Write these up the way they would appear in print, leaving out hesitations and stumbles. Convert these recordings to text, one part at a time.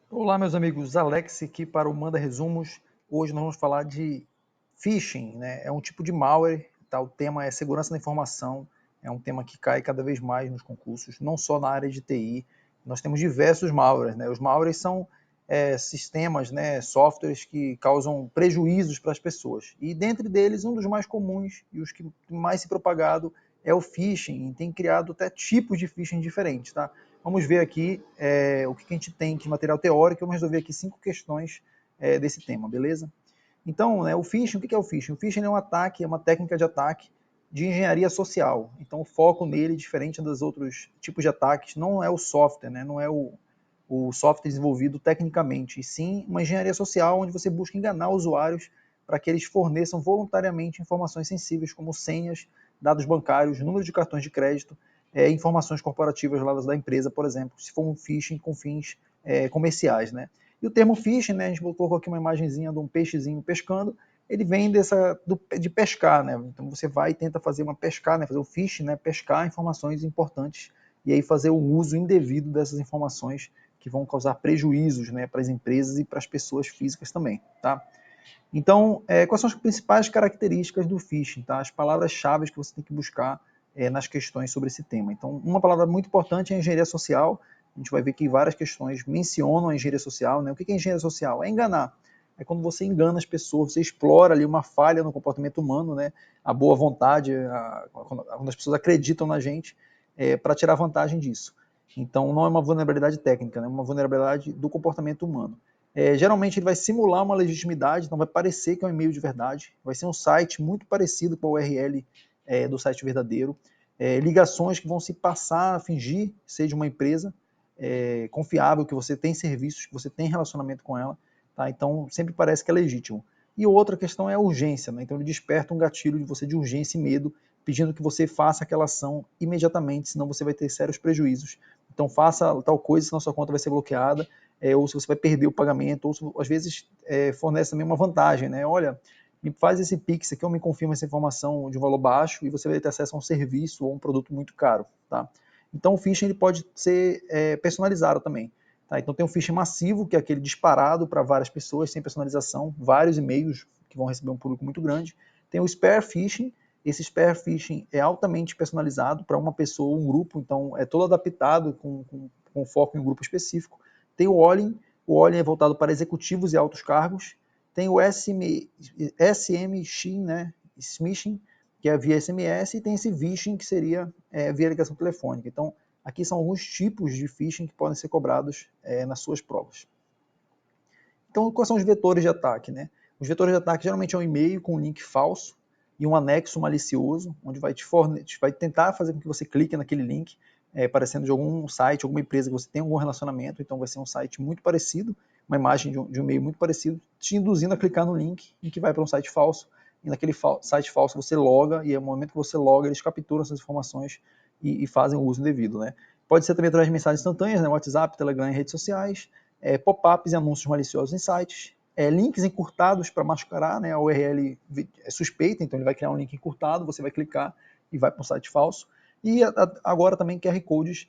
Olá, meus amigos, Alex aqui para o Manda Resumos. Hoje nós vamos falar de phishing, né? É um tipo de malware, tá? O tema é segurança da informação, é um tema que cai cada vez mais nos concursos, não só na área de TI. Nós temos diversos malwares, né? Os malwares são sistemas, né, softwares que causam prejuízos para as pessoas. E dentre deles, um dos mais comuns e os que mais se propagado é o phishing, e tem criado até tipos de phishing diferentes, tá? Vamos ver aqui o que a gente tem de material teórico. Vamos resolver aqui 5 questões desse tema, beleza? Então, né, o phishing, o que é o phishing? O phishing é um ataque, é uma técnica de ataque de engenharia social. Então, o foco nele, diferente dos outros tipos de ataques, não é o software, né, não é o software desenvolvido tecnicamente, e sim uma engenharia social onde você busca enganar usuários para que eles forneçam voluntariamente informações sensíveis como senhas, dados bancários, número de cartões de crédito, informações corporativas lá da empresa, por exemplo, se for um phishing com fins comerciais, né? E o termo phishing, né, a gente colocou aqui uma imagenzinha de um peixezinho pescando, ele vem de pescar, né? Então você vai e tenta fazer uma pescar, né, fazer o phishing, né, pescar informações importantes e aí fazer o uso indevido dessas informações que vão causar prejuízos, né, para as empresas e para as pessoas físicas também, tá? Então, quais são as principais características do phishing, tá? As palavras-chave que você tem que buscar nas questões sobre esse tema. Então, uma palavra muito importante é engenharia social. A gente vai ver que várias questões mencionam a engenharia social, né? O que é engenharia social? É enganar. É quando você engana as pessoas, você explora ali uma falha no comportamento humano, né? A boa vontade, quando as pessoas acreditam na gente, para tirar vantagem disso. Então, não é uma vulnerabilidade técnica, né? É uma vulnerabilidade do comportamento humano. Geralmente ele vai simular uma legitimidade, então vai parecer que é um e-mail de verdade, vai ser um site muito parecido com a URL do site verdadeiro, ligações que vão se passar a fingir ser de uma empresa confiável, que você tem serviços, que você tem relacionamento com ela, tá? Então sempre parece que é legítimo. E outra questão é a urgência, né? Então ele desperta um gatilho de você de urgência e medo, pedindo que você faça aquela ação imediatamente, senão você vai ter sérios prejuízos. Então faça tal coisa, senão sua conta vai ser bloqueada, ou se você vai perder o pagamento, ou se, às vezes fornece também uma vantagem, né? Olha, me faz esse Pix aqui ou me confirma essa informação de um valor baixo e você vai ter acesso a um serviço ou um produto muito caro, tá? Então o phishing ele pode ser personalizado também. Tá? Então tem o phishing massivo, que é aquele disparado para várias pessoas, sem personalização, vários e-mails que vão receber um público muito grande. Tem o spear phishing, esse spear phishing é altamente personalizado para uma pessoa ou um grupo, então é todo adaptado com foco em um grupo específico. Tem o Olin é voltado para executivos e altos cargos. Tem o SMShing, né, smishing, que é via SMS, e tem esse phishing, que seria via ligação telefônica. Então, aqui são alguns tipos de phishing que podem ser cobrados nas suas provas. Então, quais são os vetores de ataque, né? Os vetores de ataque geralmente é um e-mail com um link falso e um anexo malicioso, onde vai tentar fazer com que você clique naquele link, parecendo de algum site, alguma empresa que você tem algum relacionamento. Então vai ser um site muito parecido, uma imagem de um e-mail muito parecido, te induzindo a clicar no link em que vai para um site falso. E naquele site falso você loga, e no momento que você loga, eles capturam essas informações e fazem o uso devido, né? Pode ser também através de mensagens instantâneas, né? WhatsApp, Telegram e redes sociais, pop-ups e anúncios maliciosos em sites, links encurtados para mascarar, né, a URL é suspeita, então ele vai criar um link encurtado, você vai clicar e vai para um site falso. E agora também QR Codes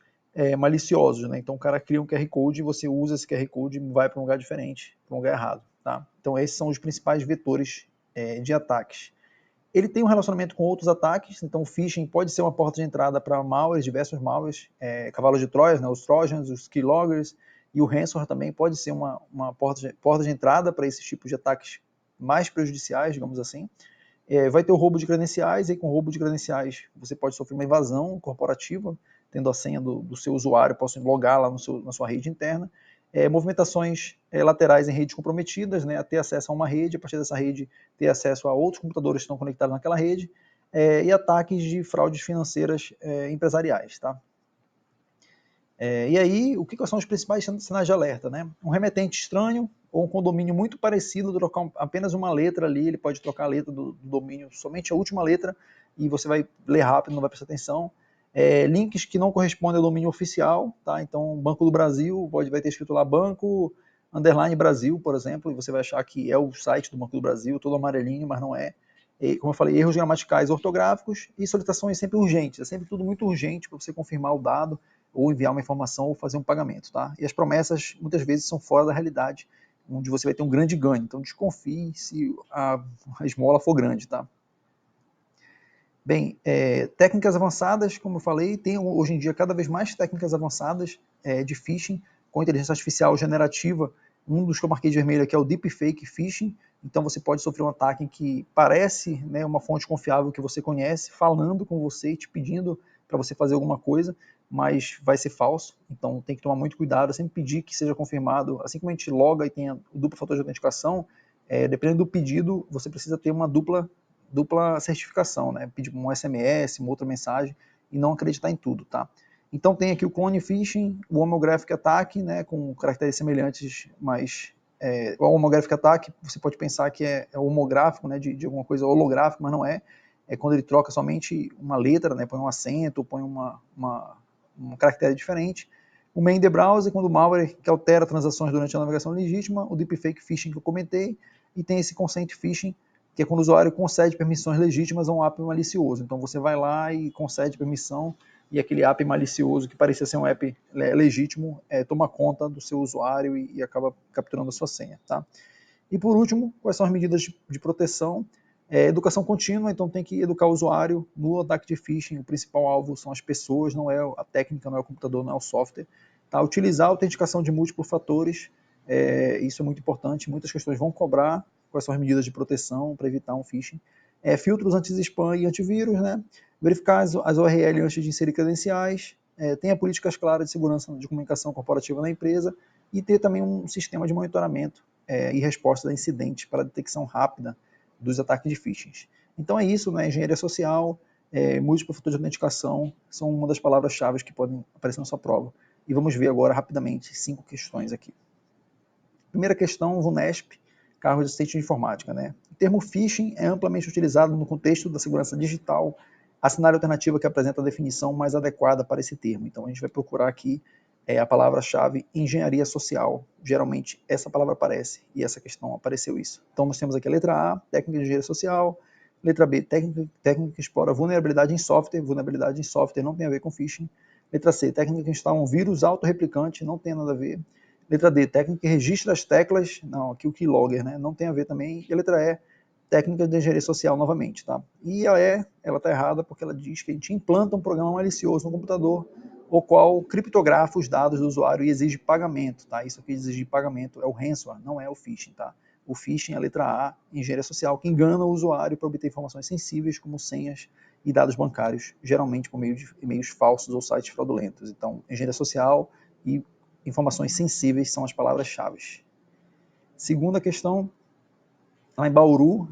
maliciosos, né? Então o cara cria um QR Code e você usa esse QR Code e vai para um lugar diferente, para um lugar errado, tá? Então esses são os principais vetores de ataques. Ele tem um relacionamento com outros ataques, então o phishing pode ser uma porta de entrada para malwares, diversos malwares, cavalos de Troia, né, os Trojans, os keyloggers, e o ransomware também pode ser uma porta de entrada para esses tipos de ataques mais prejudiciais, digamos assim. Vai ter o roubo de credenciais, e com o roubo de credenciais você pode sofrer uma invasão corporativa, tendo a senha do seu usuário, posso logar lá na sua rede interna. Movimentações laterais em redes comprometidas, né, a ter acesso a uma rede, a partir dessa rede ter acesso a outros computadores que estão conectados naquela rede, e ataques de fraudes financeiras empresariais, tá? E aí, quais são os principais sinais de alerta, né? Um remetente estranho ou um condomínio muito parecido, trocar apenas uma letra ali, ele pode trocar a letra do domínio, somente a última letra, e você vai ler rápido, não vai prestar atenção. Links que não correspondem ao domínio oficial, tá? Então, Banco do Brasil, vai ter escrito lá Banco Underline Brasil, por exemplo, e você vai achar que é o site do Banco do Brasil, todo amarelinho, mas não é. Como eu falei, erros gramaticais ortográficos e solicitações sempre urgentes, é sempre tudo muito urgente para você confirmar o dado, ou enviar uma informação ou fazer um pagamento, tá? E as promessas muitas vezes são fora da realidade, onde você vai ter um grande ganho. Então desconfie se a esmola for grande, tá? Bem, técnicas avançadas, como eu falei, tem hoje em dia cada vez mais técnicas avançadas de phishing com inteligência artificial generativa. Um dos que eu marquei de vermelho aqui é o deepfake phishing. Então você pode sofrer um ataque que parece, né, uma fonte confiável que você conhece, falando com você e te pedindo para você fazer alguma coisa, mas vai ser falso. Então tem que tomar muito cuidado, sempre pedir que seja confirmado. Assim como a gente loga e tem o duplo fator de autenticação, dependendo do pedido, você precisa ter uma dupla certificação, né? Pedir um SMS, uma outra mensagem e não acreditar em tudo, tá? Então tem aqui o clone phishing, o homographic attack, né, com caracteres semelhantes, mas o homographic attack você pode pensar que é homográfico, né, de alguma coisa holográfico, mas não é. É quando ele troca somente uma letra, né, põe um acento, põe um caractere diferente. O main the browser, quando o malware que altera transações durante a navegação legítima, o deepfake phishing que eu comentei, e tem esse consent phishing, que é quando o usuário concede permissões legítimas a um app malicioso. Então você vai lá e concede permissão e aquele app malicioso que parecia ser um app legítimo toma conta do seu usuário e acaba capturando a sua senha. Tá? E por último, quais são as medidas de proteção? Educação contínua, então tem que educar o usuário no ataque de phishing. O principal alvo são as pessoas, não é a técnica, não é o computador, não é o software. Tá? Utilizar a autenticação de múltiplos fatores, isso é muito importante. Muitas questões vão cobrar quais são as medidas de proteção para evitar um phishing. Filtros anti-spam e antivírus, né? Verificar as URL antes de inserir credenciais, tenha políticas claras de segurança de comunicação corporativa na empresa e ter também um sistema de monitoramento e resposta a incidentes para detecção rápida dos ataques de phishing. Então é isso, né? Engenharia social, múltiplo fator de autenticação são uma das palavras-chave que podem aparecer na sua prova. E vamos ver agora rapidamente 5 questões aqui. Primeira questão, VUNESP, cargo de assistente de informática, né? O termo phishing é amplamente utilizado no contexto da segurança digital. A cenário alternativa que apresenta a definição mais adequada para esse termo. Então a gente vai procurar aqui a palavra-chave engenharia social. Geralmente essa palavra aparece e essa questão apareceu isso. Então nós temos aqui a letra A, técnica de engenharia social. Letra B, técnica que explora vulnerabilidade em software. Vulnerabilidade em software não tem a ver com phishing. Letra C, técnica que instala um vírus autorreplicante, não tem nada a ver. Letra D, técnica que registra as teclas, não, aqui o keylogger, né, não tem a ver também. E a letra E, técnica de engenharia social novamente, tá? E a E, ela tá errada porque ela diz que a gente implanta um programa malicioso no computador, o qual criptografa os dados do usuário e exige pagamento, tá? Isso aqui de exigir pagamento é o ransomware, não é o phishing, tá? O phishing é a letra A, engenharia social, que engana o usuário para obter informações sensíveis como senhas e dados bancários, geralmente por meio de e-mails falsos ou sites fraudulentos. Então, engenharia social e informações sensíveis são as palavras-chave. Segunda questão, lá em Bauru,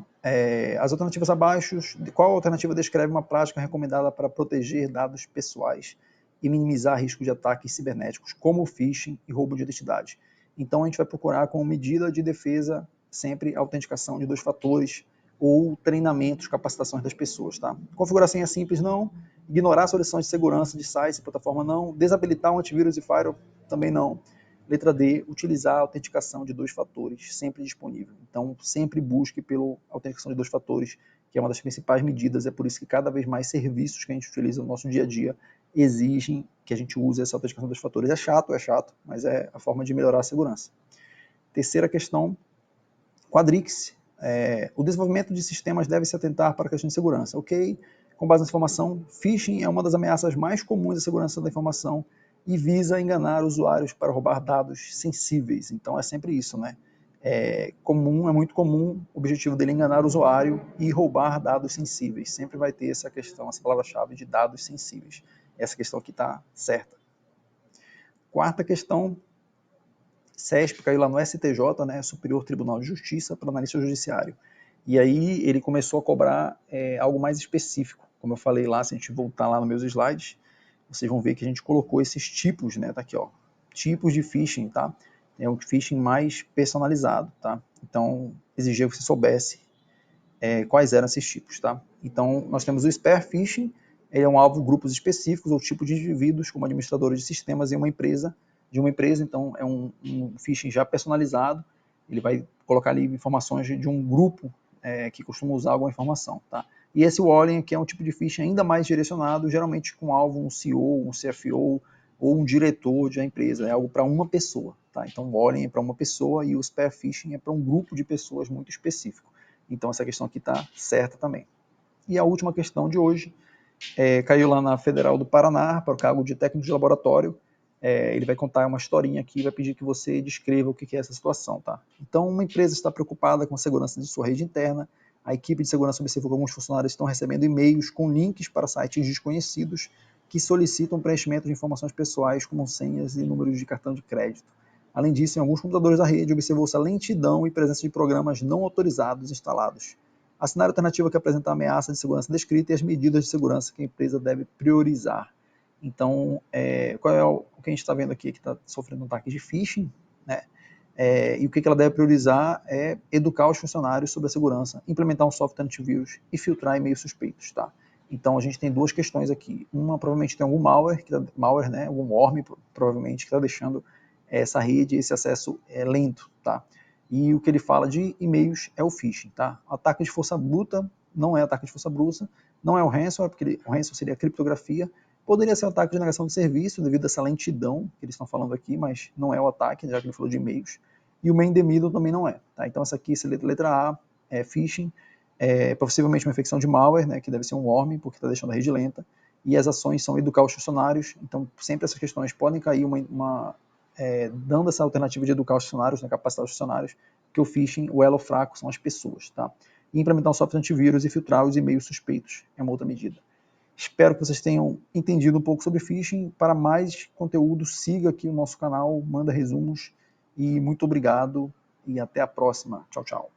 as alternativas abaixo, qual alternativa descreve uma prática recomendada para proteger dados pessoais e minimizar risco de ataques cibernéticos, como o phishing e roubo de identidade? Então a gente vai procurar como medida de defesa sempre a autenticação de 2 fatores ou treinamentos, capacitações das pessoas. Tá? Configurar senha simples, não. Ignorar soluções de segurança de sites e plataforma, não. Desabilitar um antivírus e firewall, também não. Letra D, utilizar a autenticação de 2 fatores, sempre disponível. Então, sempre busque pela autenticação de 2 fatores, que é uma das principais medidas. É por isso que cada vez mais serviços que a gente utiliza no nosso dia a dia exigem que a gente use essa autenticação de 2 fatores. É chato, mas é a forma de melhorar a segurança. Terceira questão, Quadrix. O desenvolvimento de sistemas deve se atentar para a questão de segurança. Ok, com base nessa informação, phishing é uma das ameaças mais comuns da segurança da informação e visa enganar usuários para roubar dados sensíveis. Então é sempre isso, né? É muito comum o objetivo dele enganar o usuário e roubar dados sensíveis. Sempre vai ter essa questão, essa palavra-chave de dados sensíveis. Essa questão aqui está certa. Quarta questão, CESP caiu lá no STJ, né, Superior Tribunal de Justiça, para analista judiciário. E aí ele começou a cobrar algo mais específico. Como eu falei lá, se a gente voltar lá nos meus slides, vocês vão ver que a gente colocou esses tipos, né, tá aqui, ó, tipos de phishing, tá? É um phishing mais personalizado, tá? Então, exigia que você soubesse quais eram esses tipos, tá? Então, nós temos o spear phishing, ele é um alvo de grupos específicos ou tipo de indivíduos, como administradores de sistemas em uma empresa, então é um phishing já personalizado, ele vai colocar ali informações de um grupo que costuma usar alguma informação, tá? E esse Wallen aqui é um tipo de phishing ainda mais direcionado, geralmente com alvo um CEO, um CFO, ou um diretor de uma empresa, é algo para uma pessoa, tá? Então, o Olhem é para uma pessoa e o spear phishing é para um grupo de pessoas muito específico. Então, essa questão aqui está certa também. E a última questão de hoje, caiu lá na Federal do Paraná, para o cargo de técnico de laboratório. Ele vai contar uma historinha aqui e vai pedir que você descreva o que é essa situação, tá? Então, uma empresa está preocupada com a segurança de sua rede interna. A equipe de segurança observou que alguns funcionários estão recebendo e-mails com links para sites desconhecidos que solicitam preenchimento de informações pessoais, como senhas e números de cartão de crédito. Além disso, em alguns computadores da rede, observou-se a lentidão e presença de programas não autorizados instalados. A cenário alternativo que apresenta a ameaça de segurança descrita e as medidas de segurança que a empresa deve priorizar. Então, qual é o que a gente está vendo aqui, que está sofrendo um ataque de phishing, né? E o que ela deve priorizar é educar os funcionários sobre a segurança, implementar um software antivírus e filtrar e-mails suspeitos, tá? Então, a gente tem duas questões aqui. Uma, provavelmente tem algum malware, né? Algum worm, provavelmente, que está deixando essa rede, esse acesso lento, tá? E o que ele fala de e-mails é o phishing, tá? Ataque de força bruta não é ataque de força bruta, não é o ransomware, porque o ransomware seria a criptografia. Poderia ser um ataque de negação de serviço, devido a essa lentidão que eles estão falando aqui, mas não é o ataque, já que ele falou de e-mails. E o man in the middle também não é, tá? Então essa aqui, letra A, é phishing, possivelmente uma infecção de malware, né, que deve ser um worm, porque está deixando a rede lenta. E as ações são educar os funcionários, então sempre essas questões podem cair dando essa alternativa de educar os funcionários, né, capacitar os funcionários, que o phishing, o elo fraco são as pessoas, tá? E implementar um software antivírus e filtrar os e-mails suspeitos é uma outra medida. Espero que vocês tenham entendido um pouco sobre phishing. Para mais conteúdo, siga aqui o nosso canal, manda resumos, e muito obrigado, e até a próxima. Tchau, tchau.